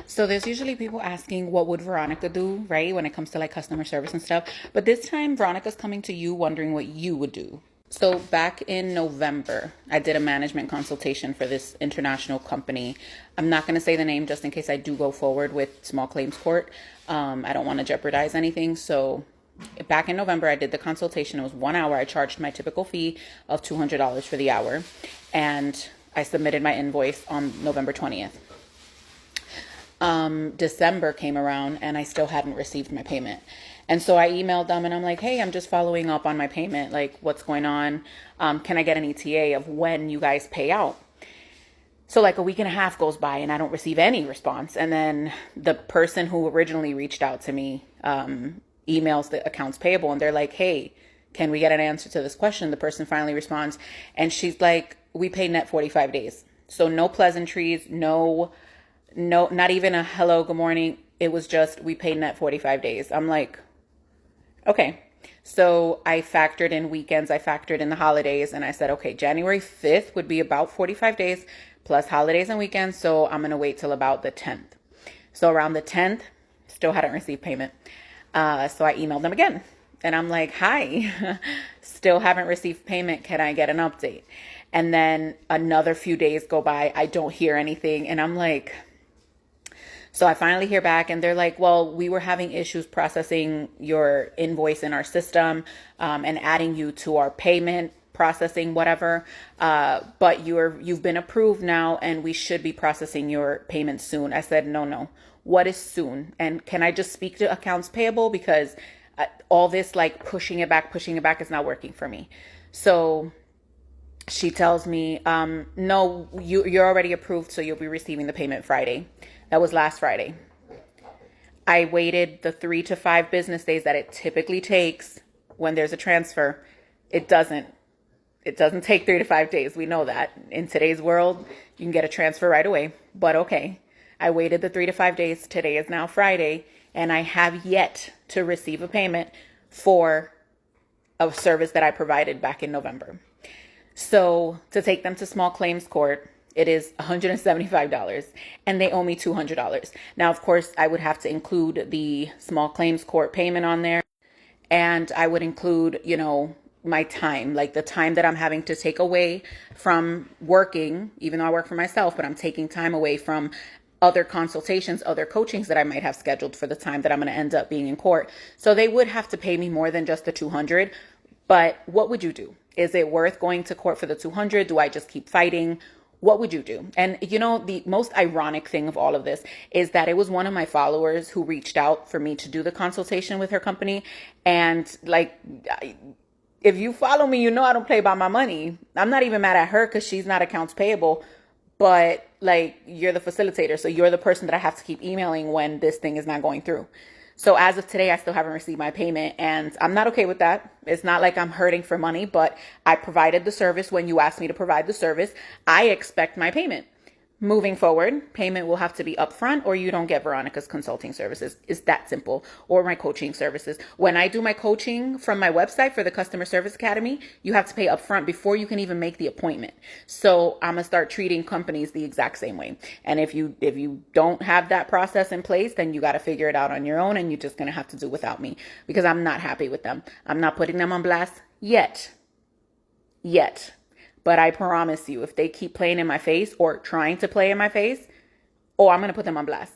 So there's usually people asking what would Veronica do, right? When it comes to like customer service and stuff. But this time Veronica's coming to you wondering what you would do. So back in November, I did a management consultation for this international company. I'm not going to say the name just in case I do go forward with small claims court. I don't want to jeopardize anything. So back in November, I did the consultation. It was 1 hour. I charged my typical fee of $200 for the hour. And I submitted my invoice on November 20th. December came around and I still hadn't received my payment. And so I emailed them and I'm like, hey, I'm just following up on my payment. Like, what's going on? Can I get an ETA of when you guys pay out? So like a week and a half goes by and I don't receive any response. And then the person who originally reached out to me emails the accounts payable and they're like, hey, can we get an answer to this question? The person finally responds and she's like, we pay net 45 days. So no pleasantries, no, not even a hello, good morning. It was just, we paid net 45 days. I'm like, okay. So I factored in weekends, I factored in the holidays, and I said, okay, January 5th would be about 45 days plus holidays and weekends. So I'm going to wait till about the 10th. So around the 10th, still hadn't received payment. So I emailed them again and I'm like, hi, still haven't received payment. Can I get an update? And then another few days go by. I don't hear anything. And I'm like, so I finally hear back and they're like, well, we were having issues processing your invoice in our system and adding you to our payment processing, whatever. But you've been approved now and we should be processing your payment soon. I said, no. What is soon? And can I just speak to accounts payable? Because all this like pushing it back is not working for me. So she tells me, no, you're already approved. So you'll be receiving the payment Friday. That was last Friday. I waited the 3 to 5 business days that it typically takes when there's a transfer. It doesn't take 3 to 5 days. We know that in today's world, you can get a transfer right away, but okay. I waited the 3 to 5 days. Today is now Friday and I have yet to receive a payment for a service that I provided back in November. So to take them to small claims court, it is $175 and they owe me $200. Now, of course, I would have to include the small claims court payment on there and I would include, my time, like the time that I'm having to take away from working, even though I work for myself, but I'm taking time away from other consultations, other coachings that I might have scheduled for the time that I'm going to end up being in court. So they would have to pay me more than just the 200. But what would you do? Is it worth going to court for the 200? Do I just keep fighting? What would you do? And the most ironic thing of all of this is that it was one of my followers who reached out for me to do the consultation with her company. And like, if you follow me, I don't play by my money. I'm not even mad at her because she's not accounts payable, but like you're the facilitator. So you're the person that I have to keep emailing when this thing is not going through. So as of today, I still haven't received my payment and I'm not okay with that. It's not like I'm hurting for money, but I provided the service when you asked me to provide the service. I expect my payment. Moving forward, payment will have to be upfront or you don't get Veronica's consulting services. It's that simple. Or my coaching services. When I do my coaching from my website for the Customer Service Academy, you have to pay upfront before you can even make the appointment. So I'm going to start treating companies the exact same way. And if you don't have that process in place, then you got to figure it out on your own and you're just going to have to do without me because I'm not happy with them. I'm not putting them on blast yet. But I promise you, if they keep playing in my face or trying to play in my face, I'm going to put them on blast.